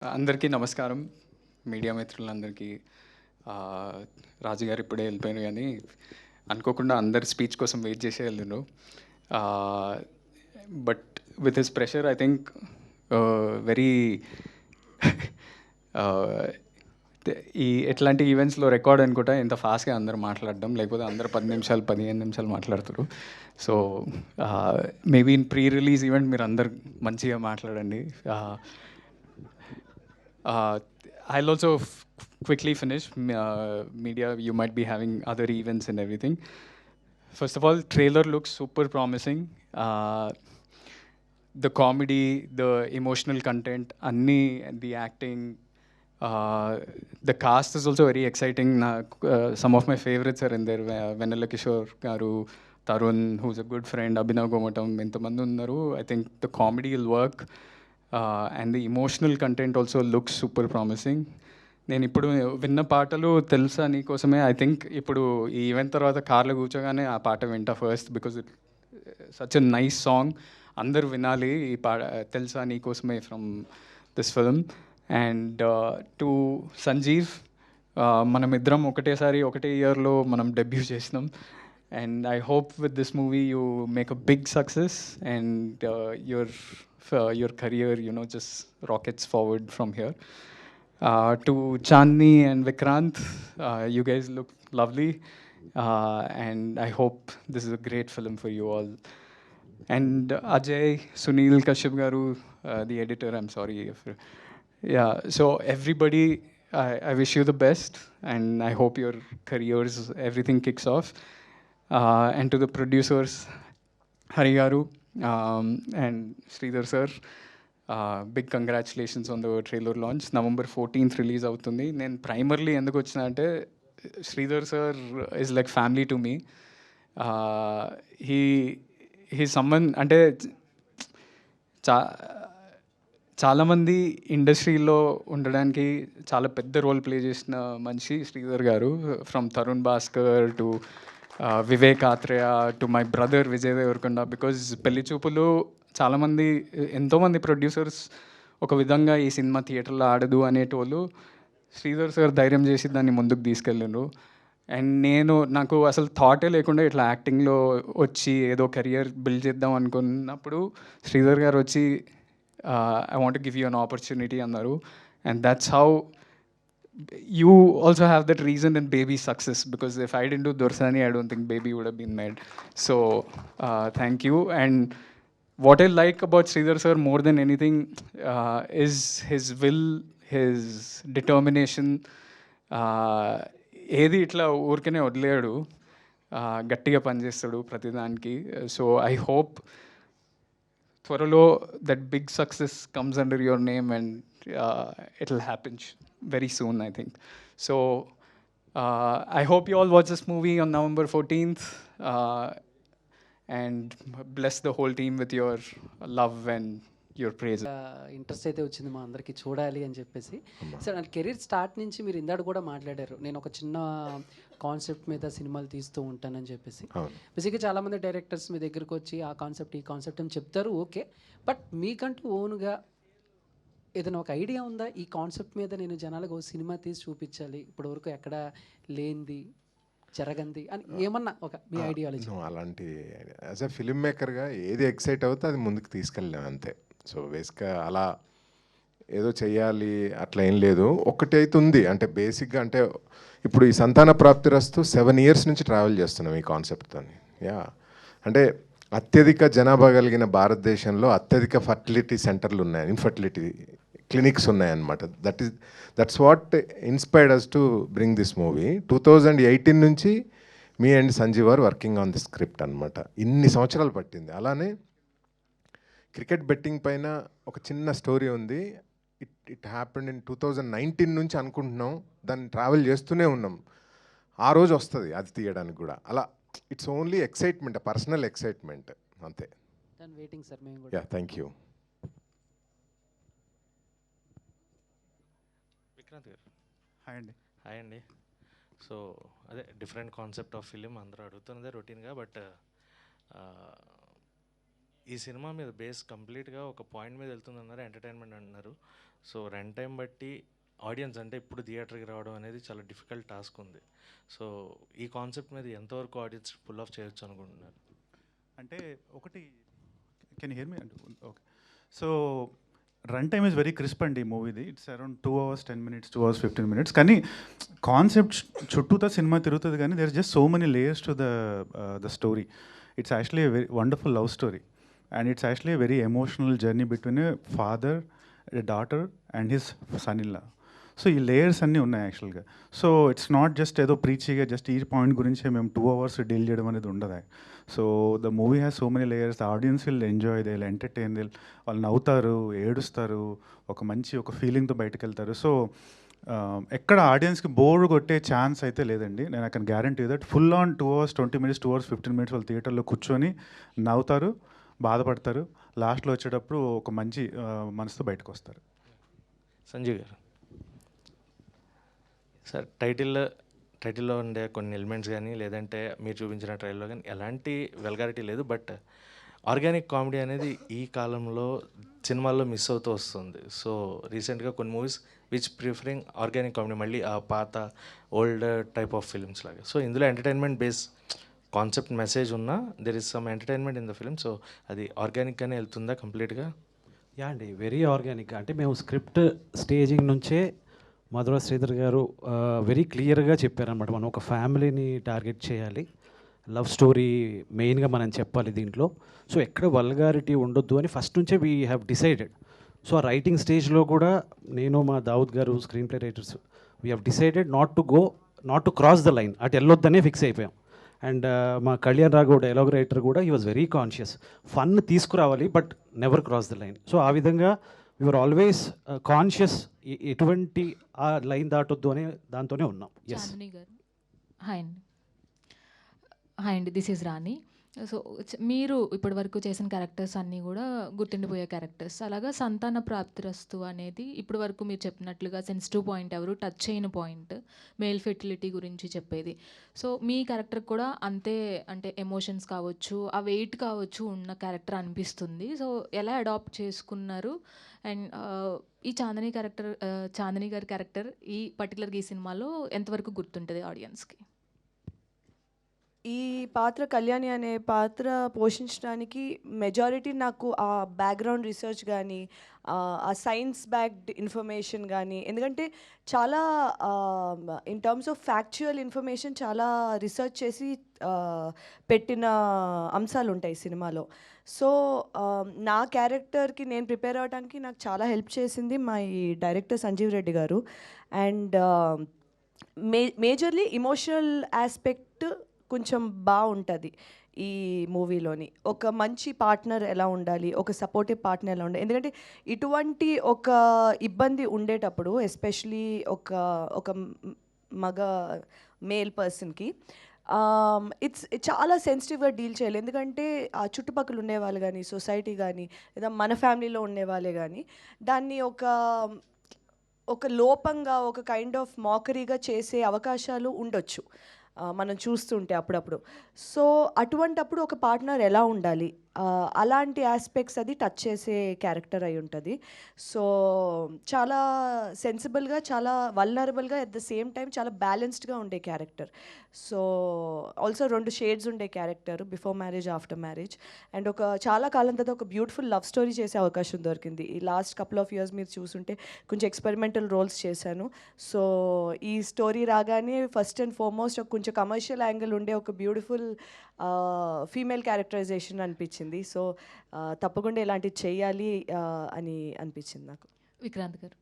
అందరికీ నమస్కారం. మీడియా మిత్రులందరికీ. రాజు గారు ఇప్పుడే వెళ్ళిపోయారు కానీ అనుకోకుండా అందరి స్పీచ్ కోసం వెయిట్ చేసే వెళ్ళిండ్రు. But with his pressure I think very ఈ ఎట్లాంటి ఈవెంట్స్లో రికార్డ్ అనుకుంటా ఇంత ఫాస్ట్గా అందరూ మాట్లాడడం, లేకపోతే అందరు 10 నిమిషాలు 15 నిమిషాలు మాట్లాడుతారు. So maybe in pre release event మీరు అందరు మంచిగా మాట్లాడండి. I'll also quickly finish. Media, you might be having other events and everything. First of all, trailer looks super promising. The comedy, the emotional content, Anni, the acting, the cast is also very exciting. Some of my favorites are in there. Vanilla Kishore Garu, Tarun, who's a good friend, Abhinav Gomatam, ఇంతమంది ఉన్నారు. I think the comedy will work. And the emotional content also looks super promising. నేను ఇప్పుడు విన్న పాటలు తెలుసా నీకోసమే. I think ఇప్పుడు ఈ ఈవెంట్ తర్వాత కార్లో కూర్చోగానే ఆ పాట వింటా first, because it such a nice song. అందరు వినాలి ఈ పాట, తెలుసా నీకోసమే from this film. And to Sanjeev, మనం ఇద్దరం ఒకటేసారి ఒకటే ఇయర్లో మనం డెబ్యూ చేసినాం. And I hope with this movie you make a big success and your career, just rockets forward from here. To Chandni and Vikrant, you guys look lovely, and I hope this is a great film for you all. And Ajay, Sunil Kashyap garu, the editor, I'm sorry if, yeah. So everybody, I wish you the best, and I hope your careers, everything kicks off. And to the producers, Hari Garu and Sridhar sir, big congratulations on the trailer launch. November 14th release అవుతుంది. నేను primarily ఎందుకు వచ్చిన అంటే Sridhar sir is like family to me. He someone అంటే చా చాలామంది ఇండస్ట్రీలో ఉండడానికి చాలా పెద్ద రోల్ ప్లే చేసిన మనిషి Sridhar garu. From Tarun Bhaskar to Vivek Athreya to my brother Vijay Deverakonda. Because Pelli Choopulu చాలామంది, ఎంతోమంది ప్రొడ్యూసర్స్ ఒక విధంగా ఈ సినిమా థియేటర్లో ఆడదు అనేటోళ్ళు, శ్రీధర్ సార్ ధైర్యం చేసి దాన్ని ముందుకు తీసుకెళ్ళిండ్రు. అండ్ నాకు అసలు థాటే లేకుండా ఇట్లా యాక్టింగ్లో వచ్చి ఏదో కెరియర్ బిల్డ్ చేద్దాం అనుకున్నప్పుడు శ్రీధర్ గారు వచ్చి I want give you an opportunity అన్నారు. And that's how you also have that reason in Baby's success, because if I didn't do Dorsani, I don't think Baby would have been made. So thank you. And what I like about Sridhar sir more than anything is his will, his determination. ఏది ఇట్లా ఊరికనే వదిలేడు, గట్టిగా పనిచేస్తాడు ప్రతిదానికి. So I hope త్వరలో that big success comes under your name, and it will happen very soon, I think. So I hope you all watch this movie on November 14th, and bless the whole team with your love and your praise. Interest అయితే వచ్చింది మా అందరికీ చూడాలి అని చెప్పేసి. Sir నా career start నుంచి మీరు ఇందాక కూడా మాట్లాడారు, నేను ఒక చిన్న కాన్సెప్ట్ మీద సినిమాలు తీస్తూ ఉంటానని చెప్పేసి. బేసిక్గా చాలామంది డైరెక్టర్స్ మీ దగ్గరకు వచ్చి ఆ కాన్సెప్ట్ ఈ కాన్సెప్ట్ అని చెప్తారు, ఓకే. బట్ మీకంటూ ఓన్గా ఏదైనా ఒక ఐడియా ఉందా, ఈ కాన్సెప్ట్ మీద నేను జనాలకు ఒక సినిమా తీసి చూపించాలి, ఇప్పటివరకు ఎక్కడ లేనిది జరగంది అని ఏమన్నా ఒక మీ ఐడియాలజీ? అలాంటి యాజ్ ఎ ఫిల్మ్ మేకర్గా ఏది ఎక్సైట్ అవుతే అది ముందుకు తీసుకెళ్ళాం అంతే. సో బేసిక్గా అలా ఏదో చెయ్యాలి అట్లా ఏం లేదు. ఒకటైతే ఉంది అంటే బేసిక్గా, అంటే ఇప్పుడు ఈ సంతాన ప్రాప్తిరస్తు 7 years నుంచి ట్రావెల్ చేస్తున్నాం ఈ కాన్సెప్ట్తో. యా, అంటే అత్యధిక జనాభా కలిగిన భారతదేశంలో అత్యధిక ఫర్టిలిటీ సెంటర్లు ఉన్నాయి, ఇన్ఫర్టిలిటీ క్లినిక్స్ ఉన్నాయన్నమాట. That's what inspired us to bring this movie. 2018 నుంచి me and Sanjeev are working on the script అనమాట. ఇన్ని సంవత్సరాలు పట్టింది. అలానే క్రికెట్ బెట్టింగ్ పైన ఒక చిన్న స్టోరీ ఉంది. ఇట్ హ్యాపెండ్ ఇన్ 2019 నుంచి అనుకుంటున్నాం, దాన్ని ట్రావెల్ చేస్తూనే ఉన్నాం. ఆ రోజు వస్తుంది అది తీయడానికి కూడా. అలా it's only excitement, personal excitement అంతే. వెయిటింగ్ సార్ మేము కూడా. Yeah, thank you. విక్రాంత్ గారు హాయ్ అండి. సో అదే డిఫరెంట్ కాన్సెప్ట్ ఆఫ్ ఫిలిం అందరూ అడుగుతున్నదే రొటీన్గా. బట్ ఈ సినిమా మీద బేస్ కంప్లీట్గా ఒక పాయింట్ మీద వెళ్తుందన్నారు, ఎంటర్టైన్మెంట్ అంటున్నారు. సో రన్ టైం బట్టి ఆడియన్స్ అంటే ఇప్పుడు థియేటర్కి రావడం అనేది చాలా డిఫికల్ట్ టాస్క్ ఉంది. సో ఈ కాన్సెప్ట్ మీద ఎంతవరకు ఆడియన్స్ పుల్ ఆఫ్ చేయొచ్చు అనుకుంటున్నారు? అంటే ఒకటి, can hear me? Okay. So run time is very crisp అండి ఈ మూవీది. It's around 2 hours 10 minutes, 2 hours 15 minutes. కానీ కాన్సెప్ట్ చుట్టూతో సినిమా తిరుగుతుంది, కానీ there is just so many layers to the story. It's actually a very wonderful love story, and it's actually a very emotional journey between a father, a daughter and his son in law. So ఈ layers అన్నీ ఉన్నాయి యాక్చువల్గా. So it's not just ఏదో ప్రీచిగా just ఈ point గురించి మేము 2 hours deal చేయడం అనేది ఉండదు. So the movie has so many layers. The audience will enjoy, they will entertain, వాళ్ళు నవ్వుతారు, ఏడుస్తారు, ఒక మంచి ఒక ఫీలింగ్తో బయటకు వెళ్తారు. సో ఎక్కడ ఆడియన్స్కి బోర్ కొట్టే ఛాన్స్ అయితే లేదండి. నేను I can guarantee that full on 2 hours 20 minutes, 2 hours 15 minutes వాళ్ళు థియేటర్లో కూర్చొని నవ్వుతారు, బాధపడతారు, లాస్ట్లో వచ్చేటప్పుడు ఒక మంచి మనసుతో బయటకు వస్తారు. సంజయ్ గారు సార్, టైటిల్లో ఉండే కొన్ని ఎలిమెంట్స్ కానీ లేదంటే మీరు చూపించిన ట్రైల్లో కానీ ఎలాంటి వెల్గారిటీ లేదు, బట్ ఆర్గానిక్ కామెడీ అనేది ఈ కాలంలో సినిమాల్లో మిస్ అవుతూ వస్తుంది. సో రీసెంట్గా కొన్ని movies which preferring organic comedy, మళ్ళీ ఆ పాత ఓల్డ్ టైప్ ఆఫ్ ఫిల్మ్స్ లాగా. సో ఇందులో ఎంటర్టైన్మెంట్ బేస్ కాన్సెప్ట్ మెసేజ్ ఉన్నా there is some entertainment in the film. So అది ఆర్గానిక్గానే వెళ్తుందా కంప్లీట్గా? యా అండి, వెరీ ఆర్గానిక్. అంటే మేము స్క్రిప్ట్ స్టేజింగ్ నుంచే మధుర శ్రీధర్ గారు వెరీ క్లియర్గా చెప్పారనమాట. మనం ఒక ఫ్యామిలీని టార్గెట్ చేయాలి, లవ్ స్టోరీ మెయిన్గా మనం చెప్పాలి దీంట్లో. సో ఎక్కడ వల్గారిటీ ఉండొద్దు అని ఫస్ట్ నుంచే వీ హ్యావ్ డిసైడెడ్. సో ఆ రైటింగ్ స్టేజ్లో కూడా నేను, మా దావుద్ గారు, screen play writers, we have decided not to cross the line, అటు వెళ్ళొద్దనే ఫిక్స్ అయిపోయాం. అండ్ మా కళ్యాణ్ రాఘవ్ డైలాగ్ రైటర్ కూడా he was very conscious, fun తీసుకురావాలి but never cross the line. So ఆ విధంగా యువర్ ఆల్వేస్ కాన్షియస్, ఎటువంటి ఆ లైన్ దాటొద్దు అనే దాంతోనే ఉన్నాం. ఎస్. చాందిని గారు, హాయ్ అండి. హాయ్ అండి, దిస్ ఈజ్ రాణి. సో మీరు ఇప్పటి వరకు చేసిన క్యారెక్టర్స్ అన్నీ కూడా గుర్తుండిపోయే క్యారెక్టర్స్. అలాగా సంతాన ప్రాప్తిరస్తు అనేది ఇప్పటి వరకు మీరు చెప్పినట్లుగా సెన్సిటివ్ పాయింట్, ఎవరు టచ్ చేయని పాయింట్, మేల్ ఫెర్టిలిటీ గురించి చెప్పేది. సో మీ క్యారెక్టర్ కూడా అంతే, అంటే ఎమోషన్స్ కావచ్చు, ఆ వెయిట్ కావచ్చు ఉన్న క్యారెక్టర్ అనిపిస్తుంది. సో ఎలా అడాప్ట్ చేసుకున్నారు? అండ్ ఈ చాందిని గారి క్యారెక్టర్ ఈ పర్టికులర్గా ఈ సినిమాలో ఎంతవరకు గుర్తుంటుంది ఆడియన్స్కి? ఈ పాత్ర కళ్యాణి అనే పాత్ర పోషించడానికి మెజారిటీ నాకు ఆ బ్యాక్గ్రౌండ్ రీసెర్చ్ కానీ, ఆ సైన్స్ బ్యాక్డ్ ఇన్ఫర్మేషన్ కానీ, ఎందుకంటే చాలా in terms of factual information చాలా రీసెర్చ్ చేసి పెట్టిన అంశాలు ఉంటాయి సినిమాలో. సో నా క్యారెక్టర్కి నేను ప్రిపేర్ అవ్వడానికి నాకు చాలా హెల్ప్ చేసింది మా ఈ డైరెక్టర్ సంజీవ్ రెడ్డి గారు. అండ్ మేజర్లీ ఇమోషనల్ ఆస్పెక్ట్ కొంచెం బాగుంటుంది ఈ మూవీలోని. ఒక మంచి పార్ట్నర్ ఎలా ఉండాలి, ఒక సపోర్టివ్ పార్ట్నర్ ఎలా ఉండాలి, ఎందుకంటే ఇటువంటి ఒక ఇబ్బంది ఉండేటప్పుడు ఎస్పెషలీ ఒక మగ మేల్ పర్సన్కి ఇట్స్ చాలా సెన్సిటివ్గా డీల్ చేయాలి. ఎందుకంటే ఆ చుట్టుపక్కల ఉండేవాళ్ళు కానీ, సొసైటీ కానీ, లేదా మన ఫ్యామిలీలో ఉండేవాళ్ళే కానీ దాన్ని ఒక లోపంగా, ఒక కైండ్ ఆఫ్ మాకరీగా చేసే అవకాశాలు ఉండొచ్చు మనం చూస్తుంటే అప్పుడప్పుడు. సో అటువంటప్పుడు ఒక పార్ట్నర్ ఎలా ఉండాలి, అలాంటి ఆస్పెక్ట్స్ అది టచ్ చేసే క్యారెక్టర్ అయి ఉంటుంది. సో చాలా సెన్సిబుల్గా, చాలా వల్నరబుల్గా, అట్ ద సేమ్ టైం చాలా బ్యాలెన్స్డ్గా ఉండే క్యారెక్టర్. సో ఆల్సో 2 షేడ్స్ ఉండే character, before marriage, after marriage. And చాలా కాలం తర్వాత ఒక బ్యూటిఫుల్ లవ్ స్టోరీ చేసే అవకాశం దొరికింది. ఈ లాస్ట్ కపుల్ ఆఫ్ ఇయర్స్ మీరు చూసుంటే కొంచెం ఎక్స్పెరిమెంటల్ రోల్స్ చేశాను. సో ఈ స్టోరీ రాగానే ఫస్ట్ అండ్ ఫార్మోస్ట్ కొంచెం కమర్షియల్ యాంగిల్ ఉండే ఒక బ్యూటిఫుల్ ఫీమేల్ క్యారెక్టరైజేషన్ అనిపించింది. సో తప్పకుండా ఇలాంటివి చెయ్యాలి అని అనిపించింది నాకు. విక్రాంత్ గారు,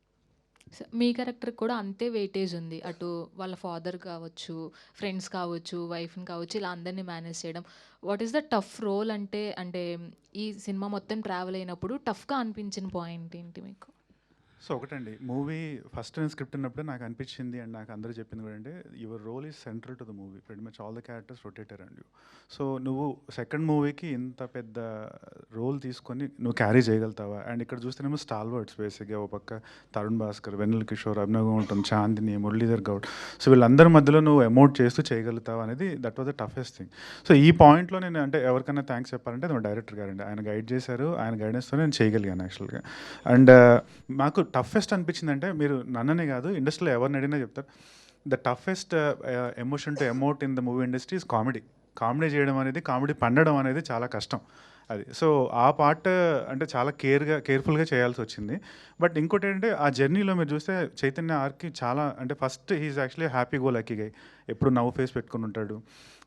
మీ క్యారెక్టర్ కూడా అంతే వెయిటేజ్ ఉంది. అటు వాళ్ళ ఫాదర్ కావచ్చు, ఫ్రెండ్స్ కావచ్చు, వైఫ్ని కావచ్చు, ఇలా అందరినీ మేనేజ్ చేయడం. What is the tough role? అంటే ఈ సినిమా మొత్తం ట్రావెల్ అయినప్పుడు టఫ్గా అనిపించిన పాయింట్ ఏంటి మీకు? సో ఒకటండి మూవీ ఫస్ట్ నేను స్క్రిప్ట్ ఉన్నప్పుడే నాకు అనిపించింది అండ్ నాకు అందరూ చెప్పింది కూడా అంటే your role is central to the movie very much all the characters rotator and you. So నువ్వు సెకండ్ మూవీకి ఇంత పెద్ద రోల్ తీసుకొని నువ్వు క్యారీ చేయగలుగుతావా? అండ్ ఇక్కడ చూస్తేనేమో స్టాల్ వర్డ్స్ బేసిక్గా ఓ పక్క తరుణ్ భాస్కర్, వెన్నెల కిషోర్, అభినవ్ గౌతమ్, చాందిని, మురళీధర్ గౌడ్, సో వీళ్ళందరి మధ్యలో నువ్వు ఎమోట్ చేస్తూ చేయగలుగుతావా అనేది that was the toughest thing. So ఈ పాయింట్లో నేను అంటే ఎవరికైనా థ్యాంక్స్ చెప్పాలంటే అది డైరెక్టర్ గారండి. ఆయన గైడ్ చేశారు, ఆయన గైడెన్స్తో నేను చేయగలిగాను యాక్చువల్గా. అండ్ మాకు టఫెస్ట్ అనిపించిందంటే మీరు నన్ననే కాదు ఇండస్ట్రీలో ఎవరిని అడిగినా చెప్తారు the toughest emotion to emote in the movie industry is comedy. Comedy చేయడం అనేది, కామెడీ పండడం అనేది చాలా కష్టం అది. సో ఆ పార్ట్ అంటే చాలా కేర్ఫుల్గా చేయాల్సి వచ్చింది. బట్ ఇంకోటి ఏంటంటే ఆ జర్నీలో మీరు చూస్తే చైతన్య ఆర్కి చాలా అంటే first he is actually happy go lucky guy, ఎప్పుడు నవ్వు ఫేస్ పెట్టుకుని ఉంటాడు.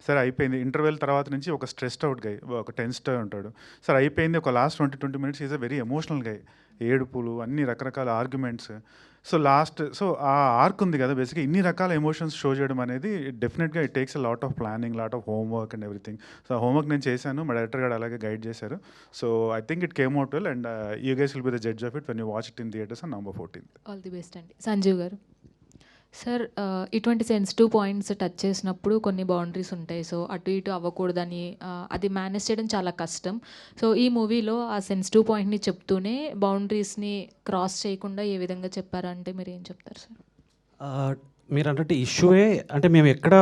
సరే అయిపోయింది ఇంటర్వెల్ తర్వాత నుంచి ఒక స్ట్రెస్డ్ అవుట్ గై, ఒక టెన్స్డ్ ఉంటాడు. సరే అయిపోయింది ఒక last 20 minutes is a very emotional guy, ఏడుపులు అన్ని రకరకాల ఆర్గ్యుమెంట్స్. సో సో ఆ ఆర్క్ ఉంది కదా బేసిక్గా ఇన్ని రకాల ఎమోషన్స్ షో చేయడం అనేది డెఫినెట్గా it takes a lot of planning, lot of homework and everything. So homework నేను చేశాను, మా డైరెక్టర్ గారు అలాగే గైడ్ చేశారు. So I think it came out well and you guys will be the judge of it when you watch it in theatres on November 14th. All the best అండి. సంజీవ్ గారు. Sir ఇటువంటి sensitive points touch చేసినప్పుడు కొన్ని boundaries ఉంటాయి. So అటు ఇటు అవ్వకూడదని అది manage చేయడం చాలా కష్టం. సో ఈ మూవీలో ఆ సెన్సిటివ్ పాయింట్ని చెప్తూనే బౌండరీస్ని క్రాస్ చేయకుండా ఏ విధంగా చెప్పారంటే మీరు ఏం చెప్తారు సార్? మీరు అంటే ఇష్యూయే అంటే మేము ఎక్కడ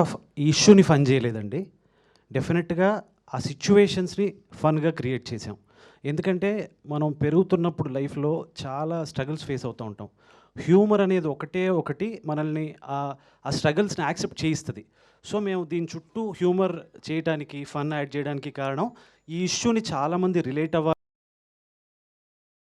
ఈ ఇష్యూని ఫన్ చేయలేదండి. డెఫినెట్గా ఆ సిచ్యువేషన్స్ని ఫన్గా క్రియేట్ చేసాం. ఎందుకంటే మనం పెరుగుతున్నప్పుడు లైఫ్లో చాలా స్ట్రగుల్స్ ఫేస్ అవుతూ ఉంటాం. హ్యూమర్ అనేది ఒకటి మనల్ని ఆ స్ట్రగుల్స్ని యాక్సెప్ట్ చేయిస్తుంది. సో మేము దీని చుట్టూ హ్యూమర్ చేయడానికి, ఫన్ యాడ్ చేయడానికి కారణం ఈ ఇష్యూని చాలామంది రిలేట్ అవ్వాలి.